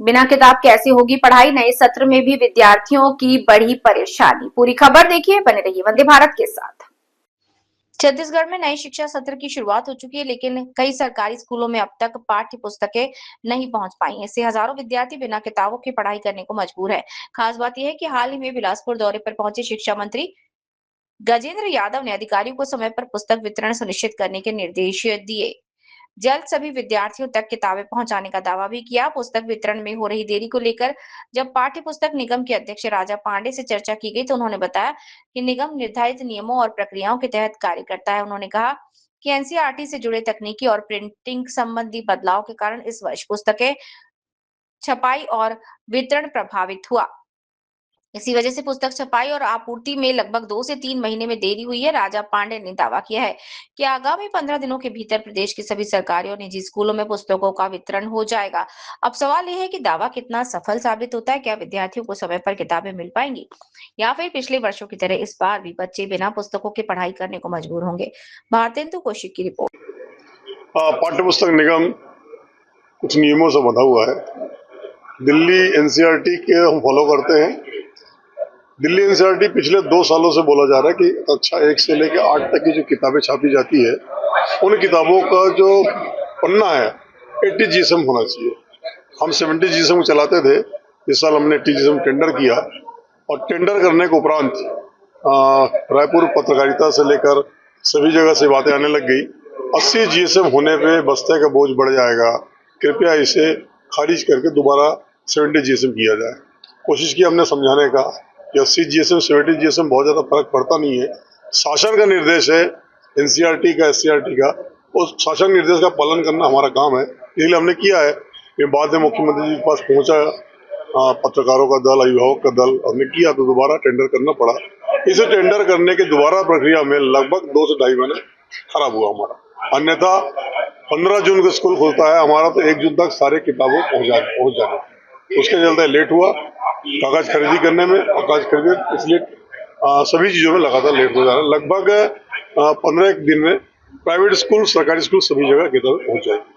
बिना किताब कैसी होगी पढ़ाई, नए सत्र में भी विद्यार्थियों की बड़ी परेशानी। पूरी खबर देखिए, बने रहिए वंदे भारत के साथ। छत्तीसगढ़ में नए शिक्षा सत्र की शुरुआत हो चुकी है, लेकिन कई सरकारी स्कूलों में अब तक पाठ्य पुस्तकें नहीं पहुंच पाई हैं। इससे हजारों विद्यार्थी बिना किताबों की पढ़ाई करने को मजबूर है। खास बात यह है कि हाल ही में बिलासपुर दौरे पर पहुंचे शिक्षा मंत्री गजेंद्र यादव ने अधिकारियों को समय पर पुस्तक वितरण सुनिश्चित करने के निर्देश दिए। जल्द सभी विद्यार्थियों तक किताबें पहुंचाने का दावा भी किया। पुस्तक वितरण में हो रही देरी को लेकर जब पाठ्य पुस्तक निगम के अध्यक्ष राजा पांडे से चर्चा की गई तो उन्होंने बताया कि निगम निर्धारित नियमों और प्रक्रियाओं के तहत कार्य करता है। उन्होंने कहा कि एनसीईआरटी से जुड़े तकनीकी और प्रिंटिंग संबंधी बदलाव के कारण इस वर्ष पुस्तकें छपाई और वितरण प्रभावित हुआ। इसी वजह से पुस्तक छपाई और आपूर्ति में लगभग 2 से 3 महीने में देरी हुई है। राजा पांडे ने दावा किया है कि आगामी 15 दिनों के भीतर प्रदेश के सभी सरकारी और निजी स्कूलों में पुस्तकों का वितरण हो जाएगा। अब सवाल यह है कि दावा कितना सफल साबित होता है। क्या विद्यार्थियों को समय पर किताबें मिल पाएंगी या फिर पिछले वर्षों की तरह इस बार भी बच्चे बिना पुस्तकों की पढ़ाई करने को मजबूर होंगे। भारतेंदु कौशिक की रिपोर्ट। पाठ्य पुस्तक निगम कुछ नियमों से बंधा हुआ है। दिल्ली एनसीईआरटी के हम फॉलो करते हैं। दिल्ली एनसीईआरटी पिछले 2 सालों से बोला जा रहा है कि कक्षा 1 से लेकर 8 तक की जो किताबें छापी जाती है, उन किताबों का जो पन्ना है 80 जीएसएम होना चाहिए। हम 70 जीएसएम चलाते थे। इस साल हमने 80 जीएसएम टेंडर किया और टेंडर करने के उपरांत रायपुर पत्रकारिता से लेकर सभी जगह से बातें आने लग गई। 80 जीएसएम होने पे बस्ते का बोझ बढ़ जाएगा, कृपया इसे खारिज करके दोबारा 70 जीएसएम किया जाए। कोशिश की हमने समझाने का कि 80 जीएसएम 70 जीएसएम बहुत ज़्यादा फर्क पड़ता नहीं है। शासन का निर्देश है, एनसीईआरटी का, एससीईआरटी का, उस शासन निर्देश का पालन करना हमारा काम है। इसलिए हमने किया है। ये बाद में मुख्यमंत्री जी के पास पहुंचा, पत्रकारों का दल, अभिभावक का दल, हमने किया तो दोबारा टेंडर करना पड़ा। इसे टेंडर करने के दोबारा प्रक्रिया में लगभग 2 से ढाई महीने खराब हुआ हमारा। अन्यथा 15 जून को स्कूल खुलता है, हमारा तो 1 जून तक सारे किताबों पहुंच जाने। उसके चलते लेट हुआ कागज खरीदी करने में, और कागज खरीदे इसलिए सभी चीजों में लगातार लेट हो जा रहा है। लगभग 15 दिन में प्राइवेट स्कूल, सरकारी स्कूल सभी जगह किताबें पहुंच जाएगी।